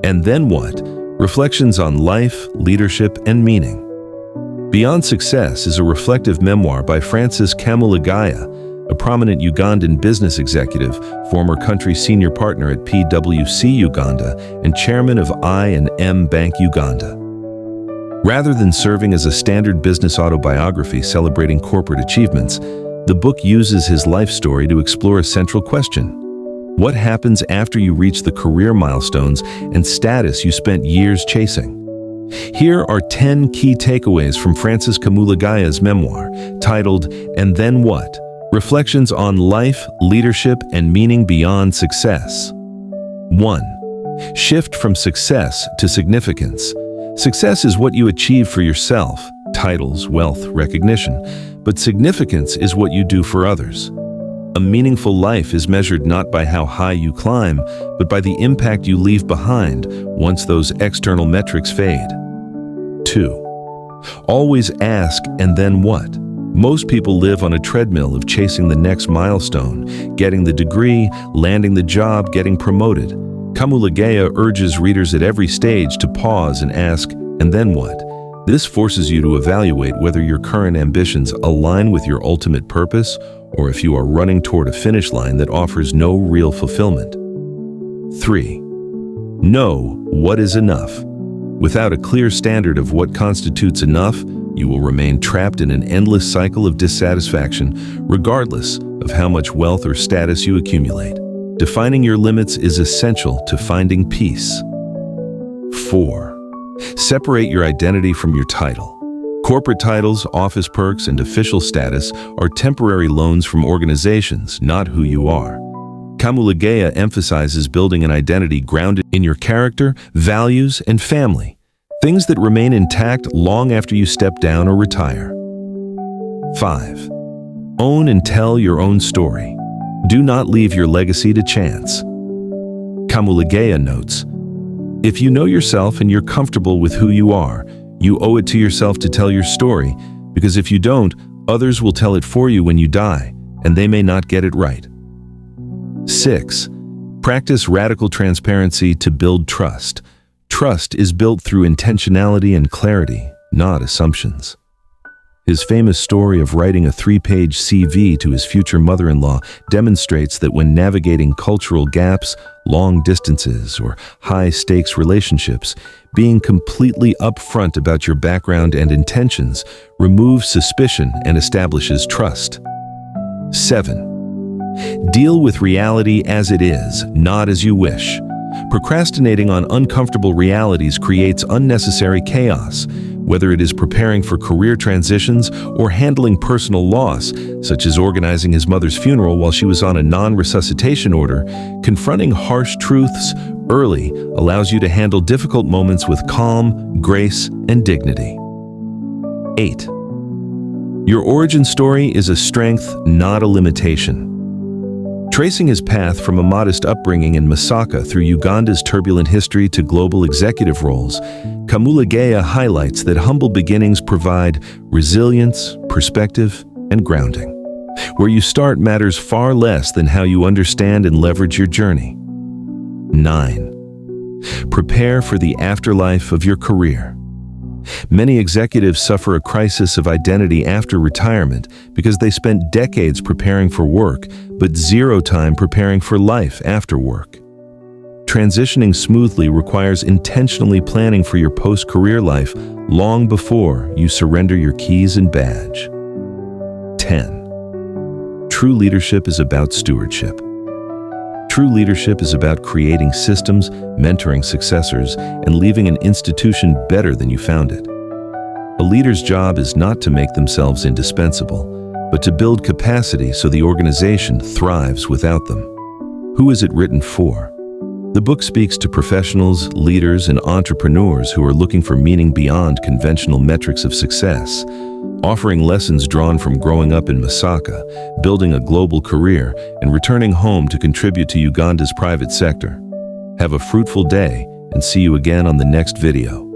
And Then What? Reflections on life, leadership, and meaning. Beyond Success is a reflective memoir by Francis Kamulegeya, a prominent Ugandan business executive, former country senior partner at PwC Uganda, and chairman of I&M Bank Uganda. Rather than serving as a standard business autobiography celebrating corporate achievements, the book uses his life story to explore a central question: what happens after you reach the career milestones and status you spent years chasing? Here are 10 key takeaways from Francis Kamulegeya's memoir, titled And Then What? Reflections on Life, Leadership, and Meaning Beyond Success. 1. Shift from success to significance. Success is what you achieve for yourself, titles, wealth, recognition, but significance is what you do for others. A meaningful life is measured not by how high you climb, but by the impact you leave behind once those external metrics fade. 2. Always ask, and then what? Most people live on a treadmill of chasing the next milestone, getting the degree, landing the job, getting promoted. Kamulegeya urges readers at every stage to pause and ask, and then what? This forces you to evaluate whether your current ambitions align with your ultimate purpose, or if you are running toward a finish line that offers no real fulfillment. 3. Know what is enough. Without a clear standard of what constitutes enough, you will remain trapped in an endless cycle of dissatisfaction, regardless of how much wealth or status you accumulate. Defining your limits is essential to finding peace. 4. Separate your identity from your title. Corporate titles, office perks, and official status are temporary loans from organizations, not who you are. Kamulegeya emphasizes building an identity grounded in your character, values, and family, things that remain intact long after you step down or retire. 5. Own and tell your own story. Do not leave your legacy to chance. Kamulegeya notes, if you know yourself and you're comfortable with who you are, you owe it to yourself to tell your story, because if you don't, others will tell it for you when you die, and they may not get it right. 6. Practice radical transparency to build trust. Trust is built through intentionality and clarity, not assumptions. His famous story of writing a 3-page CV to his future mother-in-law demonstrates that when navigating cultural gaps, long distances, or high-stakes relationships, being completely upfront about your background and intentions removes suspicion and establishes trust. 7. Deal with reality as it is, not as you wish. Procrastinating on uncomfortable realities creates unnecessary chaos, whether it is preparing for career transitions or handling personal loss, such as organizing his mother's funeral while she was on a non-resuscitation order. Confronting harsh truths early allows you to handle difficult moments with calm, grace, and dignity. 8. Your origin story is a strength, not a limitation. Tracing his path from a modest upbringing in Masaka through Uganda's turbulent history to global executive roles, Kamulegeya highlights that humble beginnings provide resilience, perspective, and grounding. Where you start matters far less than how you understand and leverage your journey. 9. Prepare for the afterlife of your career. Many executives suffer a crisis of identity after retirement because they spent decades preparing for work, but zero time preparing for life after work. Transitioning smoothly requires intentionally planning for your post-career life long before you surrender your keys and badge. 10. True leadership is about stewardship. True leadership is about creating systems, mentoring successors, and leaving an institution better than you found it. A leader's job is not to make themselves indispensable, but to build capacity so the organization thrives without them. Who is it written for? The book speaks to professionals, leaders, and entrepreneurs who are looking for meaning beyond conventional metrics of success, offering lessons drawn from growing up in Masaka, building a global career, and returning home to contribute to Uganda's private sector. Have a fruitful day, and see you again on the next video.